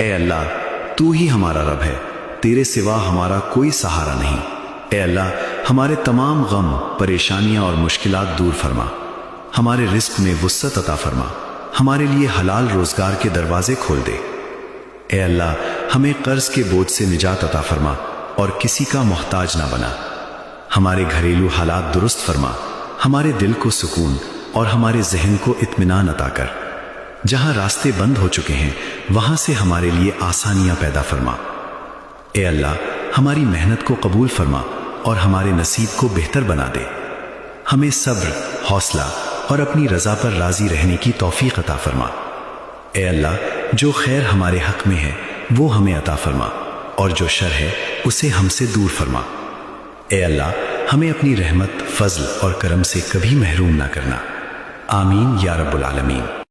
اے اللہ تو ہی ہمارا رب ہے، تیرے سوا ہمارا کوئی سہارا نہیں۔ اے اللہ ہمارے تمام غم، پریشانیاں اور مشکلات دور فرما، ہمارے رزق میں وسعت عطا فرما، ہمارے لیے حلال روزگار کے دروازے کھول دے۔ اے اللہ ہمیں قرض کے بوجھ سے نجات عطا فرما اور کسی کا محتاج نہ بنا، ہمارے گھریلو حالات درست فرما، ہمارے دل کو سکون اور ہمارے ذہن کو اطمینان عطا کر۔ جہاں راستے بند ہو چکے ہیں وہاں سے ہمارے لیے آسانیاں پیدا فرما۔ اے اللہ ہماری محنت کو قبول فرما اور ہمارے نصیب کو بہتر بنا دے، ہمیں صبر، حوصلہ اور اپنی رضا پر راضی رہنے کی توفیق عطا فرما۔ اے اللہ جو خیر ہمارے حق میں ہے وہ ہمیں عطا فرما اور جو شر ہے اسے ہم سے دور فرما۔ اے اللہ ہمیں اپنی رحمت، فضل اور کرم سے کبھی محروم نہ کرنا۔ آمین یا رب العالمین۔